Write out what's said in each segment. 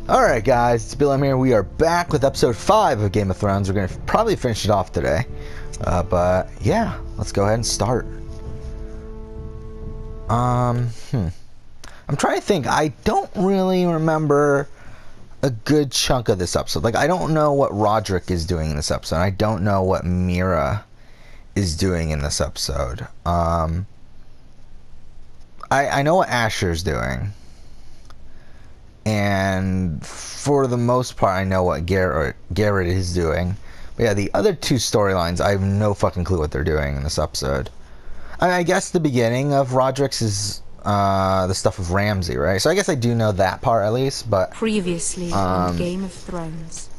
Alright guys, it's Bill here. We are back with episode 5 of Game of Thrones. We're going to probably finish it off today. But yeah, let's go ahead and start. I'm trying to think. I don't really remember a good chunk of this episode. Like, I don't know what Roderick is doing in this episode. I don't know what Meera is doing in this episode. I know what Asher's doing. And for the most part, I know what Garrett is doing. But yeah, the other two storylines, I have no fucking clue what they're doing in this episode. I guess the beginning of Roderick's is the stuff of Ramsay, right? So I guess I do know that part at least, but... Previously on Game of Thrones.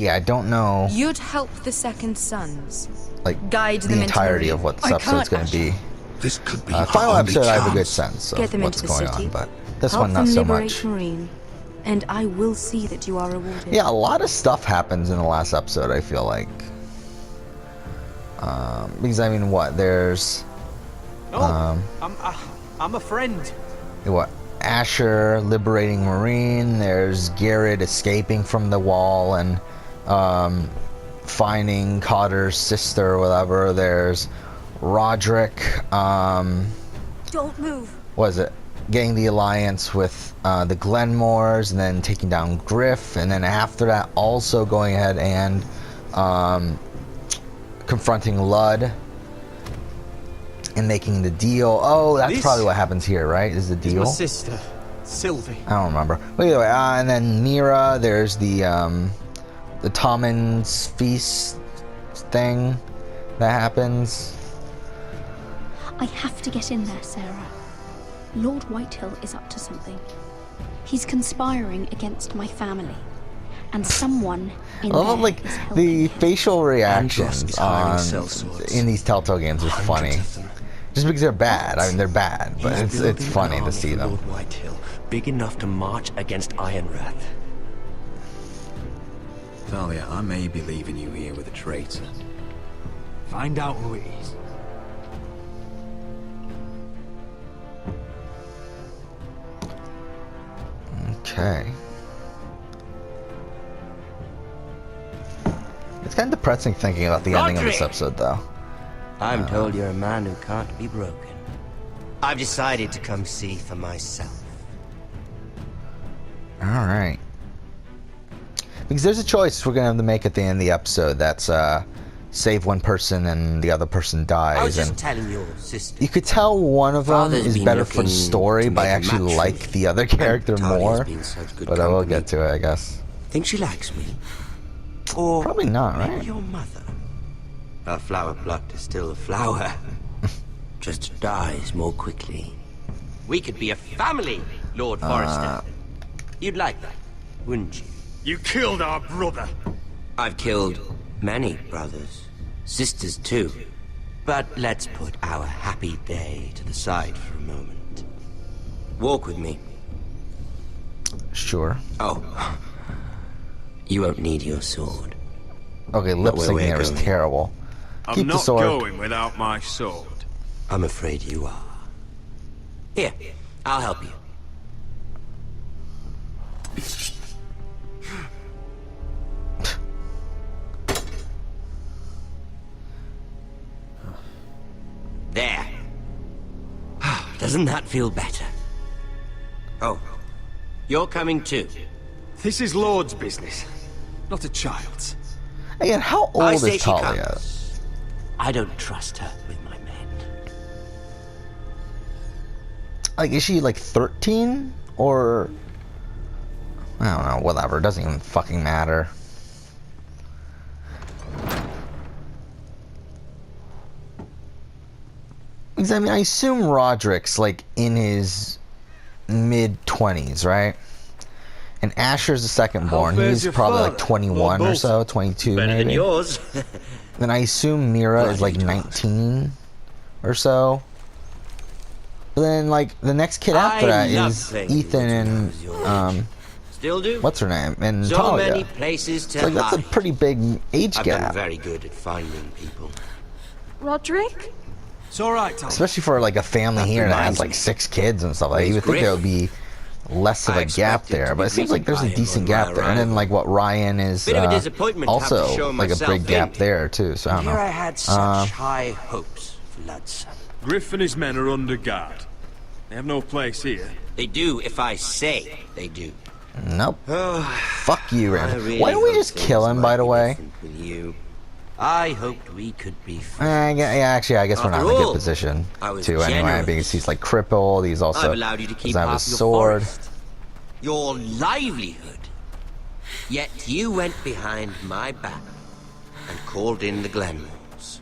Yeah, I don't know... You'd help the Second Sons. Like, guide them the entirety into of what this episode's going to be. This could be final episode, I have a good sense of what's going on, but this one not so much. Marine, and I will see that you are rewarded. Yeah, a lot of stuff happens in the last episode, I feel like. Because, I mean, what? There's... I'm a friend. What? Asher liberating Marine. There's Garrett escaping from the wall and finding Cotter's sister or whatever. There's Roderick, Don't move. what is it? Getting the alliance with the Glenmores and then taking down Griff, and then after that also going ahead and confronting Ludd and making the deal. Oh, that's probably what happens here, right? Is the deal? My sister, Sylvie. I don't remember. But either way, and then Meera, there's the Tommen's feast thing that happens. I have to get in there, Sarah. Lord Whitehill is up to something. He's conspiring against my family. And someone in I love, there like, is the helping. facial reactions is hiring on sellswords. in these Telltale games is funny. Just because they're bad. I mean, they're bad, but it's funny to see them. Lord Whitehill, big enough to march against Ironrath. Thalia, I may be leaving you here with a traitor. Find out who it is. Okay. It's kind of depressing thinking about the ending of this episode, though. I'm told you're a man who can't be broken. I've decided to come see for myself. Alright. Because there's a choice we're going to have to make at the end of the episode that's save one person and the other person dies. I was just and telling your sister. you could tell one of them Father's is been better for the looking story, to but I make a actually match like for me. the other character Talia's more. been such good But I will company. get to it, I guess. Think she likes me? Or Probably not, maybe right? your mother. A flower plucked is still a flower. Just dies more quickly. We could be a family, Lord Forrester. You'd like that, wouldn't you? You killed our brother. I've killed many brothers, sisters too. But let's put our happy day to the side for a moment. Walk with me. Sure. Oh, you won't need your sword. Okay, lip where syncing we're there was going. terrible. I'm Keep the not sword. going without my sword. I'm afraid you are. Here, I'll help you. There. Doesn't that feel better? Oh, you're coming too. This is Lord's business, not a child's. Again, how I old say is she Talia? comes. I don't trust her with my men. Like, is she like 13? Or... I don't know, whatever. It doesn't even fucking matter. Because, I mean, I assume Roderick's like in his mid-20s, right? And Asher's the second born. fares He's your probably father, like 21 or Lord so, 22 Better maybe. than yours. Then I assume Meera is like Bloody 19 or so. But then, like, the next kid after that love is playing Ethan with and, you when I was your age. Still do? what's her name? And So Talia. many places to Like, that's a hide. pretty big age I've gap. gotten very good at finding people. Roderick? It's all right, Tom. Especially for, like, a family here that has, reminds like, me. 6 kids and stuff. Like, you would think Griff? there would be less of I a gap expected there, to but be it seems like there's a greeted by decent him on gap my there. And then arrival. like what Ryan is Bit of a disappointment to have to also show like a myself big gap in. there too. So I don't Here I know. had such high hopes for Ludson. Griff and his men are under guard. They have no place here. They do if I say they do. Nope. Oh, Fuck you, I Ramsey. really Why don't we hope just kill things him, might by the be way? different with you. I hoped we could be friends. Yeah, actually, I guess we're not in a After good all, position I was to anyway, generous. because he's like crippled. He's also I've allowed you to keep doesn't have half a your sword. forest, your livelihood. Yet you went behind my back and called in the Glenmores.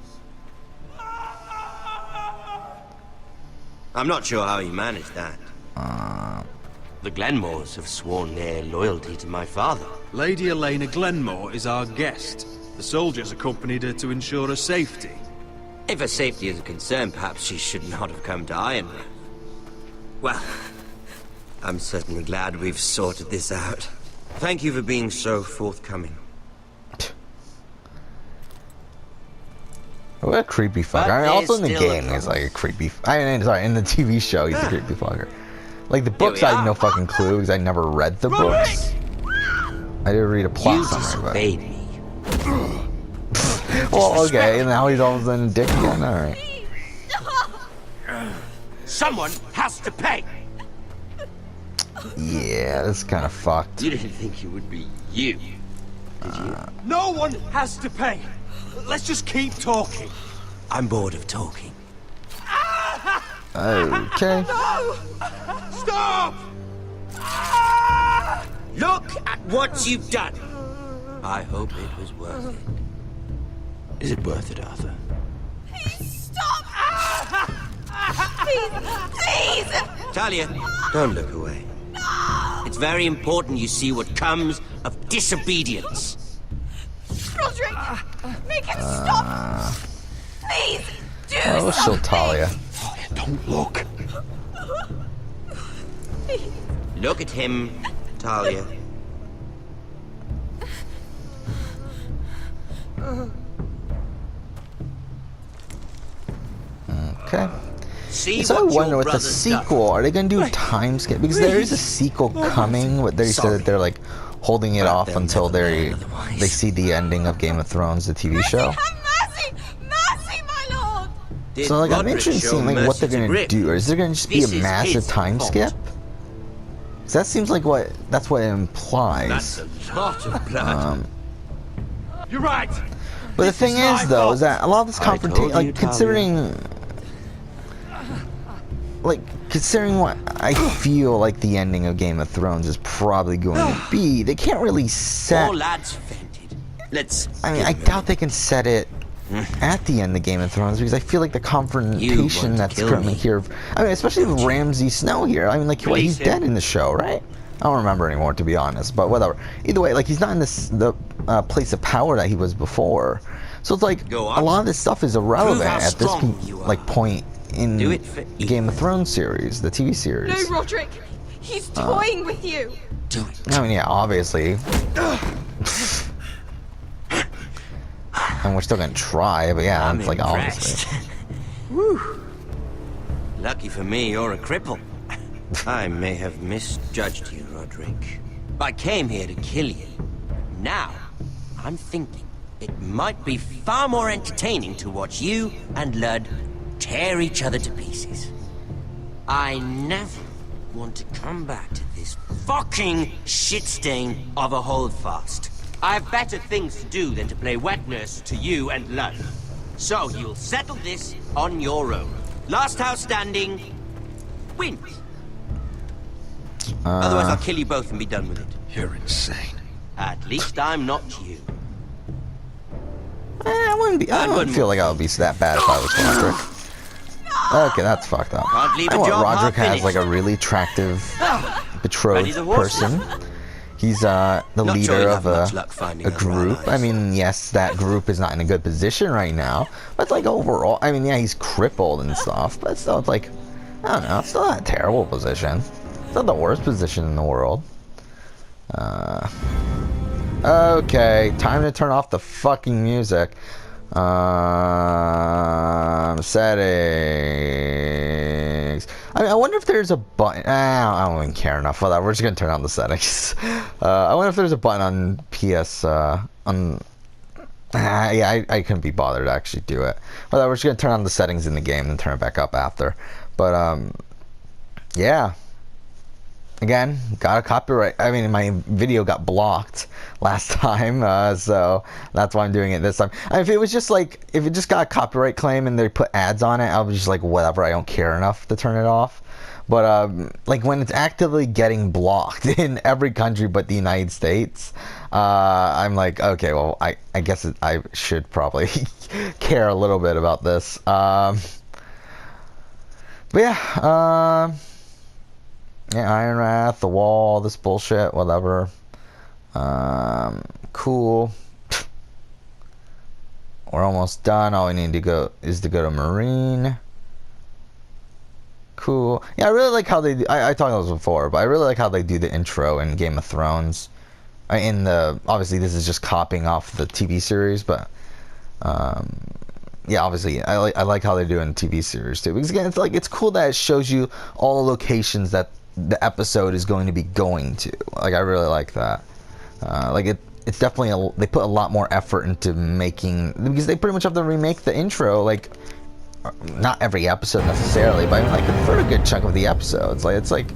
I'm not sure how you managed that. The Glenmores have sworn their loyalty to my father. Lady Elena Glenmore is our guest. The soldiers accompanied her to ensure her safety. If her safety is a concern, perhaps she should not have come to Ironrath. Well, I'm certainly glad we've sorted this out. Thank you for being so forthcoming. What a creepy fucker. But I mean, also in the there's still a game, he's problem. like a creepy. I mean, sorry, in the TV show, he's a creepy fucker. Like the books, we I had are. no fucking clue because I never read the books. I did read a plot You summary, disobeyed me. but well, okay. And now he's all of a sudden a dick again. All right. Someone has to pay. Yeah, that's kind of fucked. You didn't think it would be you, did you? No one has to pay. Let's just keep talking. I'm bored of talking. Okay. Stop! Look at what you've done. I hope it was worth it. Is it worth it, Arthur? Stop! Please! Talia, don't look away. It's very important you see what comes of disobedience. Roderick! Make him stop! Please! Do Oh, she'll Talia. Don't look. Look at him, Talia. Okay. See So I what wonder your with the brother's done. sequel, are they gonna do a time skip? Because there is a sequel coming, but they said that they're like holding it off they'll until never they learn otherwise. they see the ending of Game of Thrones, the TV show. Have mercy! Mercy, my lord! Did So like I'm Roderick interested in show seeing like what mercy they're to gonna Griff? do. Or is there gonna just be This a is massive his time fault. skip? 'Cause that seems like that's what it That's implies. a lot of blood. You're right. But the thing is, though, is that a lot of this I told confrontation, you, like considering what I feel like the ending of Game of Thrones is probably going to be, they can't really set. Poor lad's fainted. Let's. I mean, give I him a doubt they can set it at the end of Game of Thrones because I feel like the confrontation to that's kill currently me. here. I mean, especially with Ramsay Snow here. I mean, like what, he's Release him. dead in the show, right? I don't remember anymore, to be honest. But whatever. Either way, like he's not in the place of power that he was before. So it's like Go a on. lot of this stuff is irrelevant how at this strong you are. like point in Do it for the Game of Thrones series, the TV series. No, Roderick! He's toying with you! Do it. I mean, yeah, obviously. And we're still gonna try, but yeah, I'm it's like impressed. obviously. Whew. Lucky for me, you're a cripple. I may have misjudged you, Roderick. I came here to kill you. Now, I'm thinking it might be far more entertaining to watch you and Lud tear each other to pieces. I never want to come back to this fucking shit stain of a holdfast. I have better things to do than to play wet nurse to you and Lud. So you'll settle this on your own. Last house standing wins. Otherwise I'll kill you both and be done with it. You're insane. At least I'm not you. I wouldn't feel like I would be that bad if I was Roderick. Okay, that's fucked up. Can't leave I a want job Roderick has half-finished. like a really attractive betrothed Ready the horses? person. He's the Not sure leader you'll of have much luck finding a other group. I allies. mean, yes, that group is not in a good position right now. But like overall, I mean, yeah, he's crippled and stuff. But still, it's like, I don't know, it's still not a terrible position. It's not the worst position in the world. Okay, time to turn off the fucking music. Settings. I mean, I wonder if there's a button. I don't even care enough. Whatever. We're just gonna turn on the settings. I wonder if there's a button on PS. Yeah, I couldn't be bothered to actually do it. Whatever. We're just gonna turn on the settings in the game and turn it back up after. But yeah. Again, got a copyright. I mean, my video got blocked last time, so that's why I'm doing it this time. If it was just like, if it just got a copyright claim and they put ads on it, I was just like, whatever, I don't care enough to turn it off. But like when it's actively getting blocked in every country but the United States, I'm like, okay, well, I guess I should probably care a little bit about this. But yeah, yeah, Iron Wrath, the wall, this bullshit, whatever. Cool. We're almost done. All we need to go is to go to Marine. Cool. Yeah, I really like how they do, I talked about this before, but I really like how they do the intro in Game of Thrones. Obviously this is just copying off the TV series, but yeah, obviously I like how they do it in the TV series too. Because again, it's cool that it shows you all the locations that the episode is going to be going to. Like, I really like that. It's definitely they put a lot more effort into making, because they pretty much have to remake the intro, like, not every episode necessarily, but I mean, like, for a good chunk of the episodes. Like,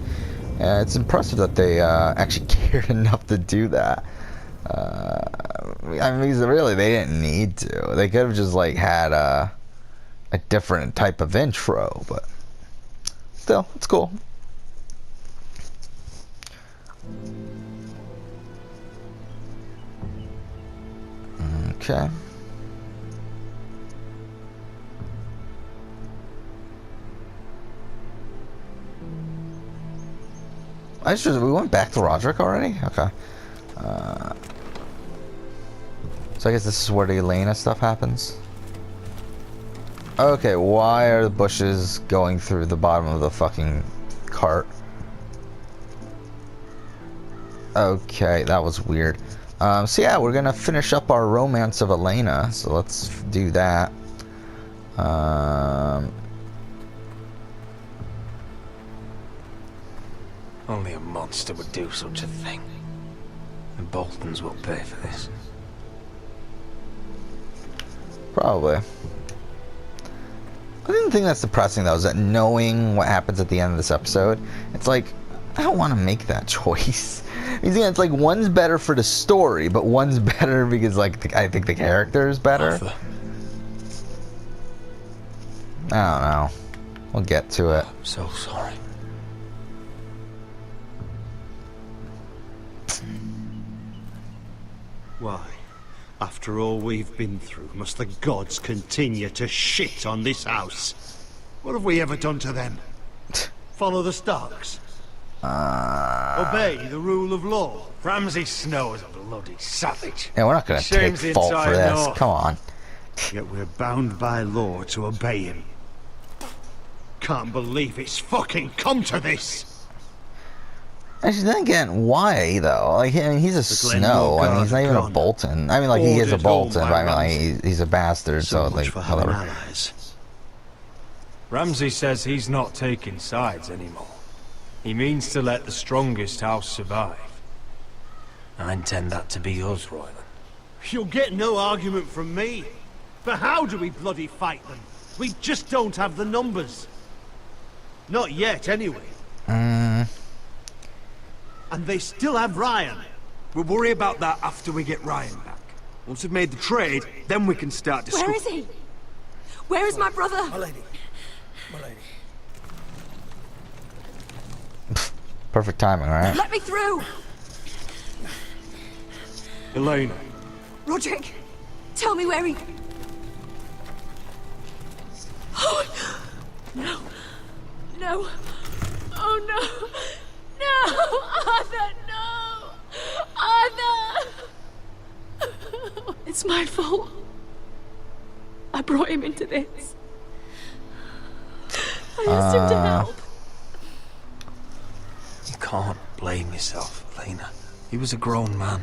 it's impressive that they actually cared enough to do that. I mean, because really, they didn't need to. They could have just like had a different type of intro, but still, it's cool. Okay. We went back to Roderick already? Okay. So I guess this is where the Elena stuff happens. Okay, why are the bushes going through the bottom of the fucking cart? Okay, that was weird. So yeah, we're gonna finish up our Romance of Elena, so let's do that. Only a monster would do such a thing. The Boltons will pay for this. Probably. I didn't think that's depressing though, is that knowing what happens at the end of this episode, it's like, I don't want to make that choice. Because it's like, one's better for the story, but one's better because, like, I think the character is better. Arthur. I don't know. We'll get to it. I'm so sorry. Why, after all we've been through, must the gods continue to shit on this house? What have we ever done to them? Follow the Starks? Obey the rule of law? Ramsay Snow is a bloody savage. Yeah, we're not gonna take fault for this. Come on. Yet we're bound by law to obey him. Can't believe it's fucking come to this! Actually, then again, why though? Like, I mean, he's a Snow. I mean, he's not even a Bolton. I mean, like, he is a Bolton, but I mean, like, he's a bastard. So much like, for having whatever. allies. Ramsay says he's not taking sides anymore. He means to let the strongest house survive. I intend that to be us, Royland. You'll get no argument from me. But how do we bloody fight them? We just don't have the numbers. Not yet, anyway. And they still have Ryan. We'll worry about that after we get Ryan back. Once we've made the trade, then we can start discussing. Where is he? Where is my brother? My lady. My lady. Perfect timing, right? Let me through! Elena. Roderick, tell me where he... Oh, no. No. Oh, no. No! Arthur, no! Arthur! It's my fault. I brought him into this. I asked him to help. You can't blame yourself, Elena. He was a grown man.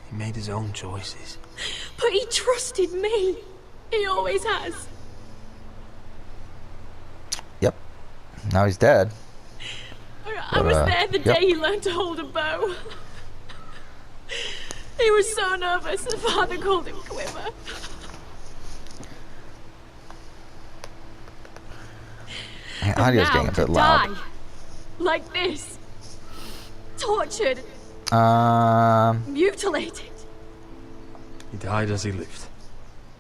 He made his own choices. But he trusted me. He always has. Yep. Now he's dead. I was there the day he learned to hold a bow. He was so nervous, the father called him Quiver. My audio's Now getting a to bit loud. die, like this. Tortured, mutilated. He died as he lived.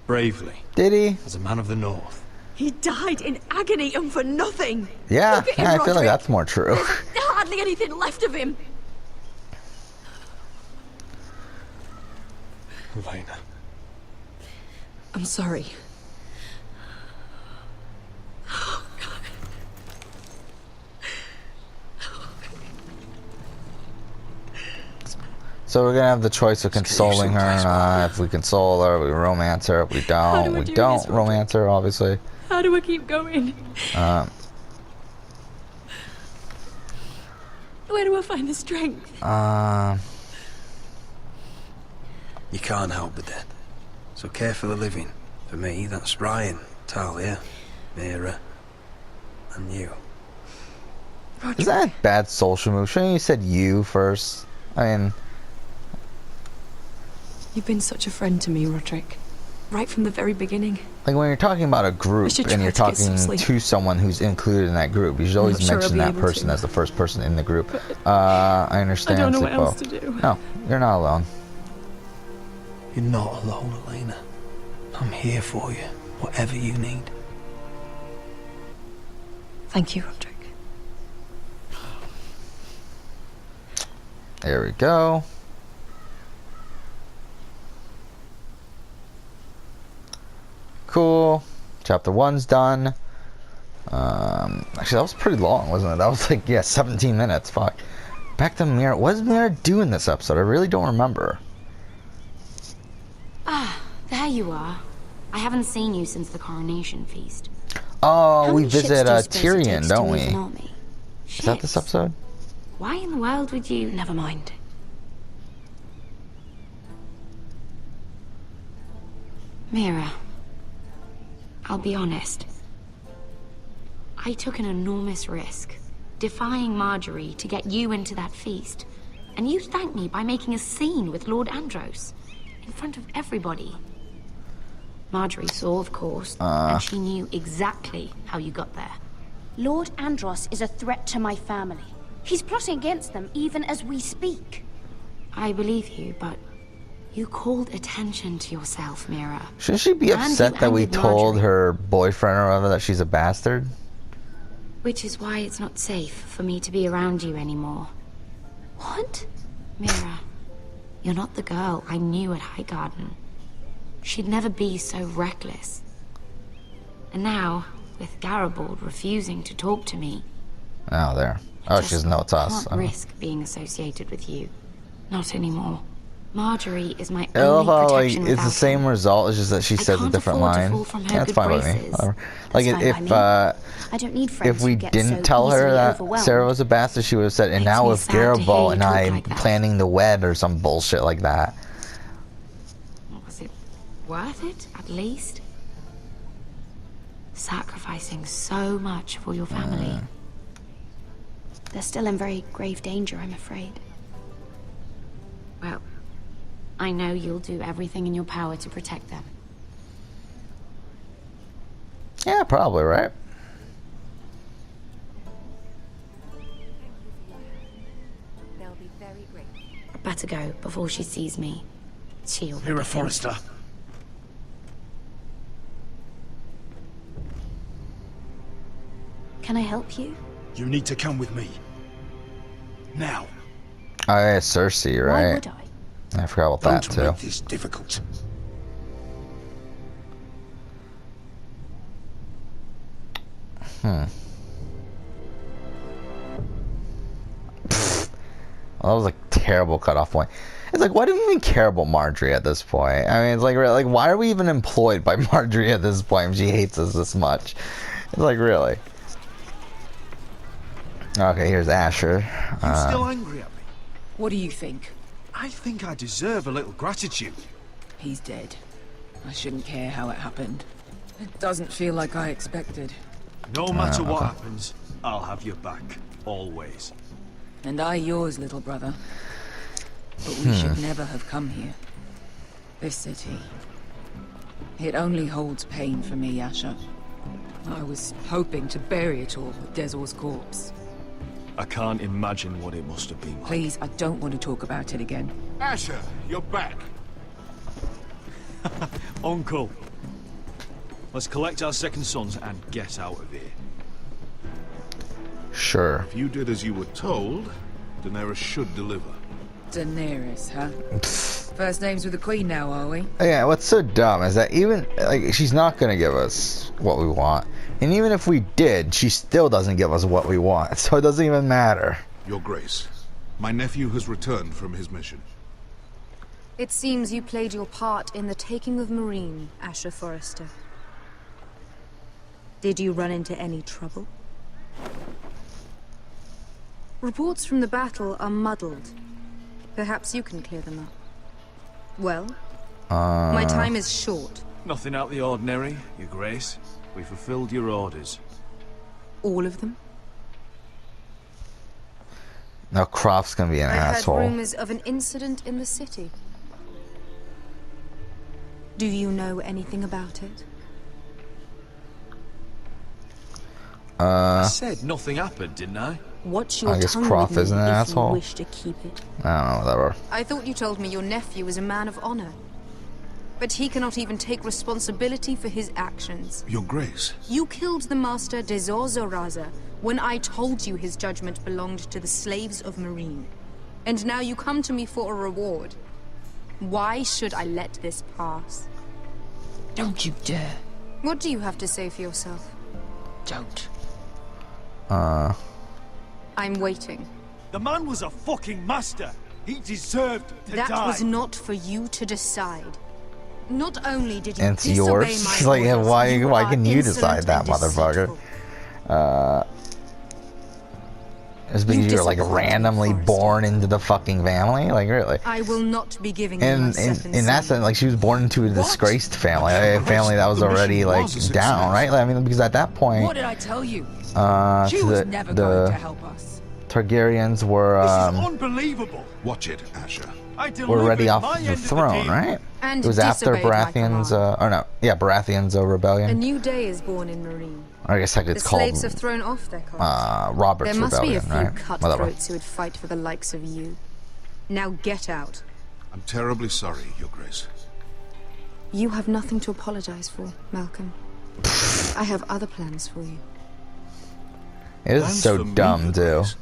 Bravely, Did he? as a man of the North. He died in agony and for nothing. Yeah, Look at him, I feel like Roderick. that's more true. There's hardly anything left of him. Elena. I'm sorry. So we're gonna have the choice of consoling her or someplace, not. If we console her, we romance her. If we How do don't, I we do don't this, Roderick? romance her, obviously. How do I keep going? Where do I find the strength? You can't help the dead. So care for the living. For me, that's Ryan, Talia, Mira, and you. Is that a bad social move? Shouldn't you said you first? I mean, You've been such a friend to me, Roderick. Right from the very beginning. like when you're talking about a group should and try you're to get some talking sleep. to someone who's included in that group, you should always not sure I'll mention be that able person to. as the first person in the group. I understand. I don't know what Sleepo. else to do. No, you're not alone. You're not alone, Elena. I'm here for you, whatever you need. Thank you, Roderick. There we go. Cool. Chapter 1's done. Actually, that was pretty long, wasn't it? That was like, yeah, 17 minutes. Fuck. Back to Mira. What does Mira do in this episode? I really don't remember. Ah, there you are. I haven't seen you since the coronation feast. Oh, How we many ships visit do you suppose it Tyrion, takes to don't move we? an army? Is that this Ships? episode? Why in the world would you... Never mind. Mira, I'll be honest. I took an enormous risk, defying Marjorie to get you into that feast. And you thanked me by making a scene with Lord Andros, in front of everybody. Marjorie saw, of course, and she knew exactly how you got there. Lord Andros is a threat to my family. He's plotting against them even as we speak. I believe you, but you called attention to yourself, Mira. Shouldn't she be And upset you that we ended told Marjorie. her boyfriend or whatever that she's a bastard? Which is why it's not safe for me to be around you anymore. What? Mira, you're not the girl I knew at Highgarden. She'd never be so reckless. And now, with Garibald refusing to talk to me, Oh, there. Oh, she just doesn't know it's us. can't risk being associated with you. Not anymore. Marjorie is my I love only how, like, protection it's the without same her. result, it's just that she I says a can't different afford to line. fall from her Yeah, that's good fine with me. graces. Whatever. Like, That's fine if, by me. I don't need friends if we who get didn't so tell her easily that overwhelmed. Sarah was a bastard, she would have said, and Makes now me with sad to hear Garibald you and talk I'm like that. planning the wed or some bullshit like that. Was it worth it, at least? Sacrificing so much for your family. They're still in very grave danger, I'm afraid. Well, I know you'll do everything in your power to protect them. Yeah, probably, right? They'll be very grateful. I'd better go before she sees me. She'll Mira Forrester. Can I help you? You need to come with me. Now. Oh, yeah, Cersei, Why right? would I? I forgot about that, Don't too. make this difficult. Well, that was a terrible cutoff point. It's like, why do we even care about Marjorie at this point? I mean, it's like, why are we even employed by Marjorie at this point if she hates us this much? It's like, really? Okay, here's Asher. You still angry at me? What do you think? I think I deserve a little gratitude. He's dead. I shouldn't care how it happened. It doesn't feel like I expected. No matter what happens, I'll have your back. Always. And I yours, little brother. But we should never have come here. This city. It only holds pain for me, Asher. I was hoping to bury it all with Dezor's corpse. I can't imagine what it must have been like. Please, I don't want to talk about it again. Asher, you're back. Uncle. Let's collect our second sons and get out of here. Sure. If you did as you were told, Daenerys should deliver. Daenerys, huh? First names with the Queen now, are we? Yeah, what's so dumb is that even, like, she's not gonna give us what we want. And even if we did, she still doesn't give us what we want. So it doesn't even matter. Your Grace, my nephew has returned from his mission. It seems you played your part in the taking of Marine, Asher Forrester. Did you run into any trouble? Reports from the battle are muddled. Perhaps you can clear them up. Well, my time is short. Nothing out of the ordinary, Your Grace. We fulfilled your orders. All of them? Now Croft's gonna be an asshole. I heard rumors of an incident in the city. Do you know anything about it? I said nothing happened, didn't I? Watch your I guess tongue Croft with me is an if asshole. you wish to keep it. I don't know, whatever. I thought you told me your nephew was a man of honor. But he cannot even take responsibility for his actions. Your Grace. You killed the master Dezor Zoraza when I told you his judgment belonged to the slaves of Marine. And now you come to me for a reward. Why should I let this pass? Don't you dare. What do you have to say for yourself? Don't. I'm waiting. The man was a fucking master. He deserved to die. That was not for you to decide. Not only did you And it's disobey yours. my It's like, orders, why you can are you insolent decide that, and motherfucker? deceitful. It's because you're like randomly born into the fucking family, like really. I will not be giving you And my second in that son. sense, like she was born into a disgraced family, a family that was already like down, right? I mean, because at that point, What did I tell you? She was never going to help us. Targaryens were Unbelievable. Watch it, Asher. were already off the throne, right? And It was after disobeyed my Baratheon's, or no, yeah, Baratheon's A rebellion. new day is born in Marine. Or I guess like The it's called slaves have thrown off their cars. Robert's There must rebellion, be a few right? Whatever. cutthroats who would fight for the likes of you. Now get out. I'm terribly sorry, Your Grace. You have nothing to apologize for, Malcolm. I have other plans for you. It is Plans so for me, dumb, Your too. Grace.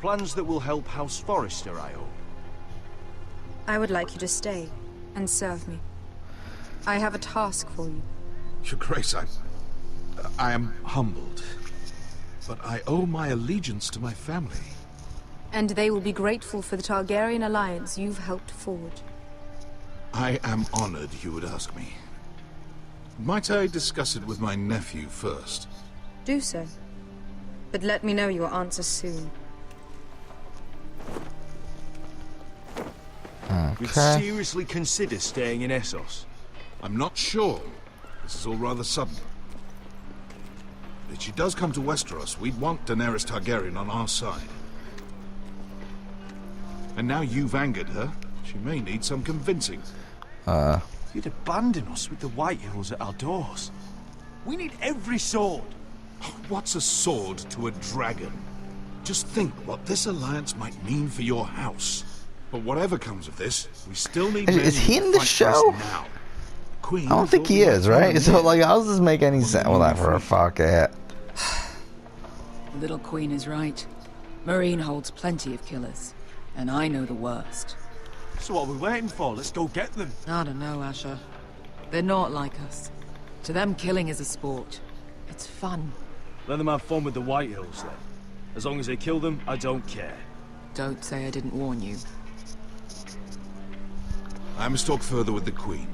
Plans that will help House Forrester, I hope. I would like you to stay and serve me. I have a task for you. Your Grace, I am humbled. But I owe my allegiance to my family. And they will be grateful for the Targaryen alliance you've helped forge. I am honored you would ask me. Might I discuss it with my nephew first? Do so. But let me know your answer soon. We'd Okay. seriously consider staying in Essos. I'm not sure. This is all rather sudden. If she does come to Westeros, we'd want Daenerys Targaryen on our side. And now you've angered her, she may need some convincing. You'd abandon us with the White Hills at our doors. We need every sword. What's a sword to a dragon? Just think what this alliance might mean for your house. But whatever comes of this, we still need men Is he who in the fight for us show? now. Queen I don't think thought he we might is, throw right? him So, in. like, how does this make any sense? Whatever, fuck it. The little queen is right. Marine holds plenty of killers. And I know the worst. So what are we waiting for? Let's go get them. I don't know, Asher. They're not like us. To them, killing is a sport. It's fun. Let them have fun with the White Hills, then. As long as they kill them, I don't care. Don't say I didn't warn you. I must talk further with the Queen.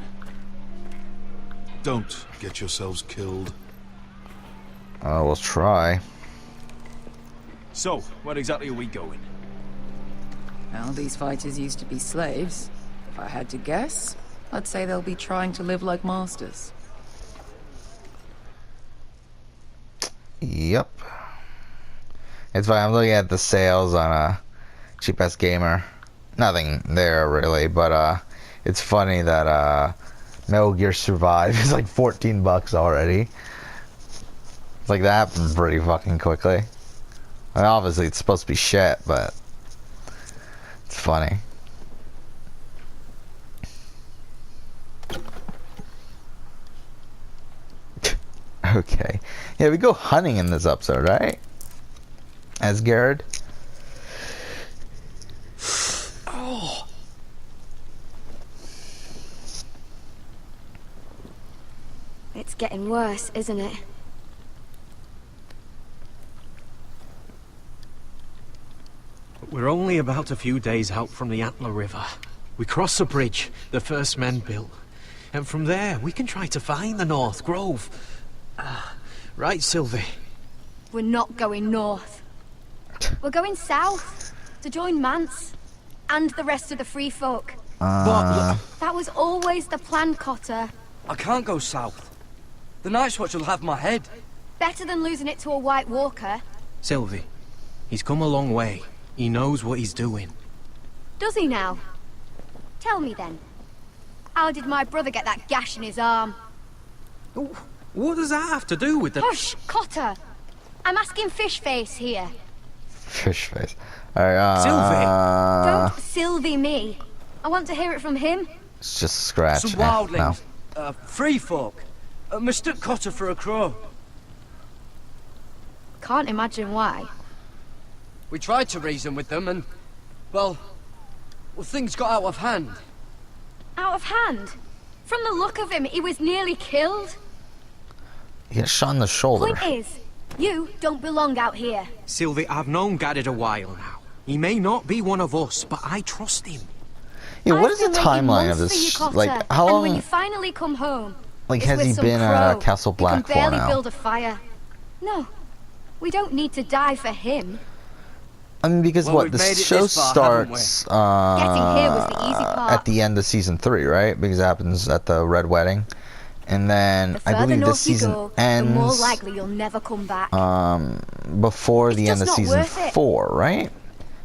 Don't get yourselves killed. We'll try. So, where exactly are we going? Well, these fighters used to be slaves. If I had to guess, I'd say they'll be trying to live like masters. Yep. It's fine. I'm looking at the sales on a Cheap Ass Gamer. Nothing there really, but it's funny that Metal Gear Survive is like $14 already. It's like that happened pretty fucking quickly. I mean, obviously it's supposed to be shit, but it's funny. Okay. Yeah, we go hunting in this episode, right? As Garrett. Oh. It's getting worse, isn't it? We're only about a few days out from the Antler River. We cross the bridge the first men built. And from there, we can try to find the North Grove. Right, Sylvie? We're not going north. We're going south to join Mance and the rest of the free folk. That was always the plan, Cotter. I can't go south. The Night's Watch will have my head. Better than losing it to a White Walker. Sylvie, he's come a long way. He knows what he's doing. Does he now? Tell me then. How did my brother get that gash in his arm? What does that have to do with the... Hush, Cotter! I'm asking Fishface here. Fishface. Alright, Don't Sylvie me. I want to hear it from him. It's just a scratch. Some wildlings. Free folk. Mistook Cotter for a crow. Can't imagine why. We tried to reason with them and... Well, things got out of hand. Out of hand? From the look of him, he was nearly killed. He got shot in the shoulder. Point is, you don't belong out here. Sylvie, I've known Garrett a while now. He may not be one of us, but I trust him. Yeah, what is the timeline of this? Like, how And when you long? finally come home, Like, it's has with he some been at crow Castle who Black can for barely now? build a fire. No, we don't need to die for him. I mean, because Well, what we've the made it show this far, haven't we? starts Getting here was the easy part. at the end of season 3, right? Because it happens at the Red Wedding, and then The I further believe north this you season go, the more ends likely you'll never come back. before the end just of not season worth it. 4, right?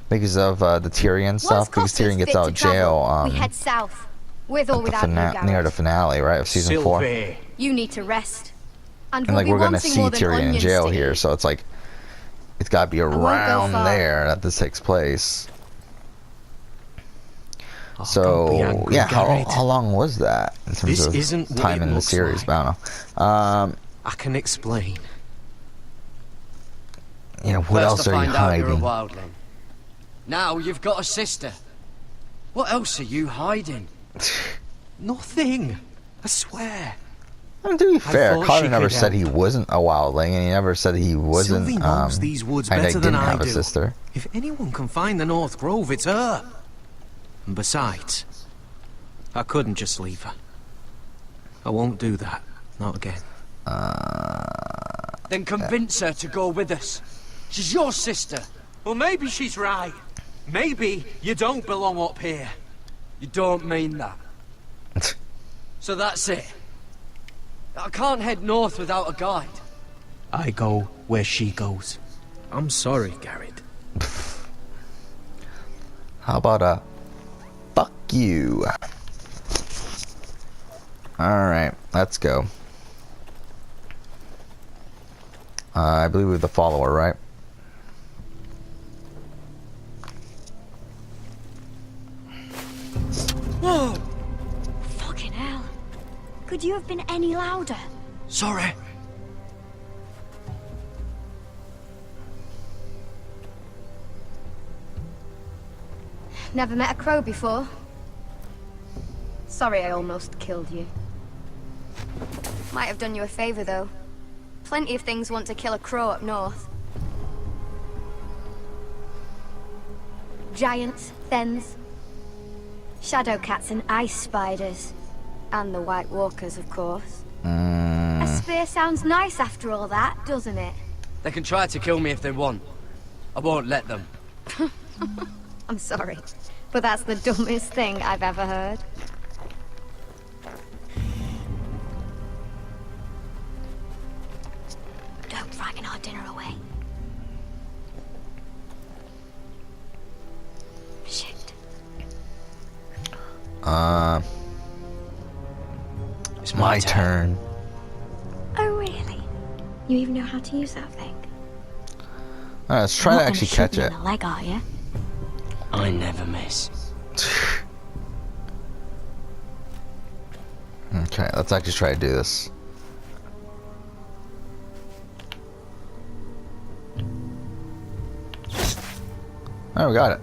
Because of the Tyrion stuff. Once Because Costa's Tyrion gets fit out to of jail travel, we head south, with or at the without you, near Garrett. the finale, right, of season 4. Sylvie. You need to rest. And And we'll like be we're gonna wanting see more than Tyrion in onions jail to here, eat. so it's like it's got to be won't go around far. there that this takes place. Oh, don't be So angry, yeah, Garrett. how long was that in terms This of isn't what time it in the looks series? like. But I don't know. I can explain. You know, what First else I are you find out you're a hiding? wildling. Now you've got a sister. What else are you hiding? Nothing. I swear. And to be fair, thought Carter she never could said help. he wasn't a wildling, and he never said he wasn't. Sylvie knows these woods and better than didn't I have a do. sister. If anyone can find the North Grove, it's her. And besides, I couldn't just leave her. I won't do that. Not again. Then convince her to go with us. She's your sister. Well, maybe she's right. Maybe you don't belong up here. You don't mean that. So that's it. I can't head north without a guide. I go where she goes. I'm sorry, Garrett. How about a fuck you? Alright, let's go. I believe we're the follower, right? Whoa! Fucking hell. Could you have been any louder? Sorry. Never met a crow before. Sorry I almost killed you. Might have done you a favor, though. Plenty of things want to kill a crow up north. Giants, thens, shadow cats and ice spiders. And the White Walkers, of course. A spear sounds nice after all that, doesn't it? They can try to kill me if they want. I won't let them. I'm sorry, but that's the dumbest thing I've ever heard. Don't frighten our dead. It's my turn. Oh, really? You even know how to use that thing? Alright, let's try to actually catch it. In the leg, are you? I never miss. Okay, let's actually try to do this. Oh, we got it.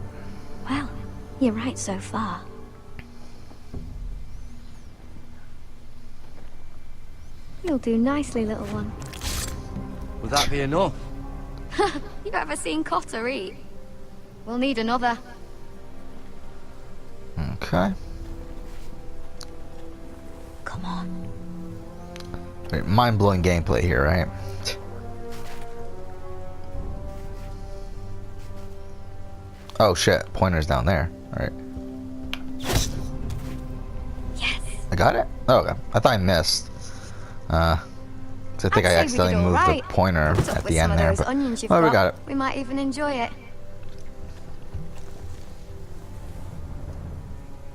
Well, you're right so far. You'll do nicely, little one. Would that be enough? You ever seen Cotter eat? We'll need another. Okay. Come on. Wait, mind-blowing gameplay here, right? Oh shit, pointer's down there. Alright. Yes. I got it? Oh, okay. I thought I missed. 'Cause I think I accidentally moved the pointer at the end there. But oh, we got it. We might even enjoy it.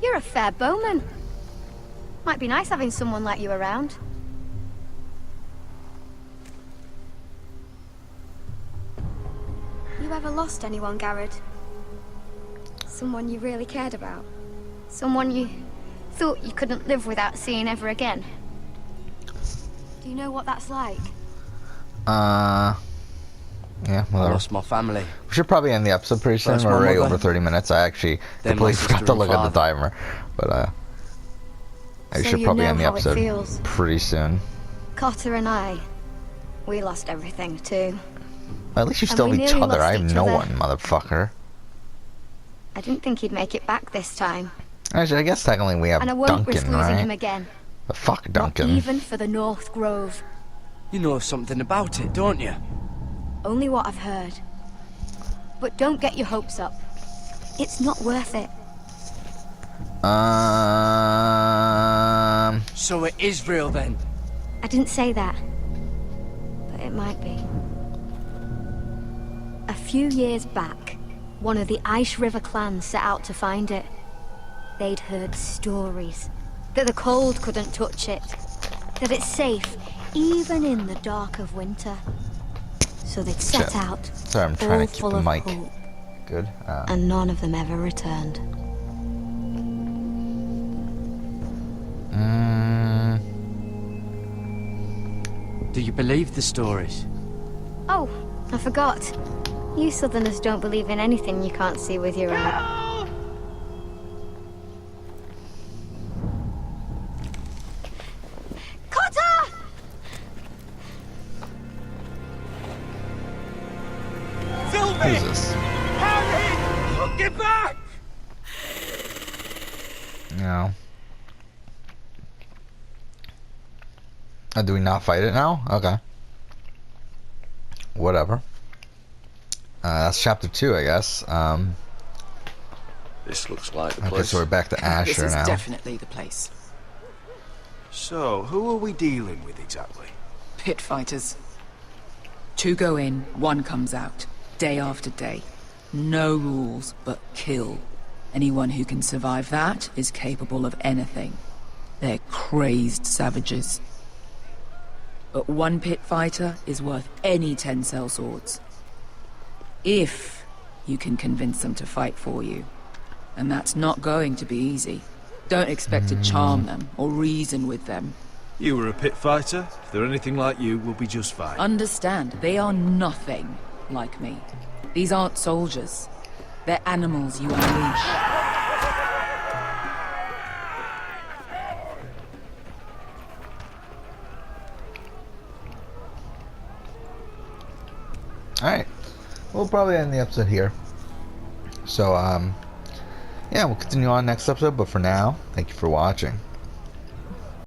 You're a fair bowman. Might be nice having someone like you around. You ever lost anyone, Garrett? Someone you really cared about? Someone you thought you couldn't live without seeing ever again? Do you know what that's like? Yeah, well, I lost my family. we should probably end the episode pretty soon. First We're one already mother, over 30 minutes. I actually then completely my forgot sister to and look at the father. timer. But I So should you probably know end the how it episode feels. pretty soon. Cotter and I, we lost everything too. At least you And still we have each nearly other. I lost have each no other. one, motherfucker. I didn't think he'd make it back this time. Actually, I guess technically we have And I won't risk Duncan, losing right? him again. But fuck Not Duncan. even for the North Grove. You know something about it, don't you? Only what I've heard. But don't get your hopes up. It's not worth it. So it is real then? I didn't say that. But it might be. A few years back, one of the Ice River clans set out to find it. They'd heard stories. That the cold couldn't touch it. That it's safe, even in the dark of winter. So they'd set Shit. out, Sorry, I'm trying all to keep full the of mic hope. good. And none of them ever returned. Do you believe the stories? Oh, I forgot. You Southerners don't believe in anything you can't see with your own. Cotter! What is this? Harry! Get back! No. Oh, do we not fight it now? Okay. Whatever. That's chapter 2, I guess. This looks like the Okay, place. so we're back to Asher This is now. definitely the place. So, who are we dealing with exactly? Pit fighters. 2 go in, 1 comes out. Day after day. No rules, but kill. Anyone who can survive that is capable of anything. They're crazed savages. But 1 pit fighter is worth any 10 sellswords. If you can convince them to fight for you. And that's not going to be easy. Don't expect to charm them or reason with them. You were a pit fighter. If they're anything like you, we'll be just fine. Understand, they are nothing like me. These aren't soldiers. They're animals you unleash. Alright. We'll probably end the episode here. So, yeah, we'll continue on next episode, but for now, thank you for watching.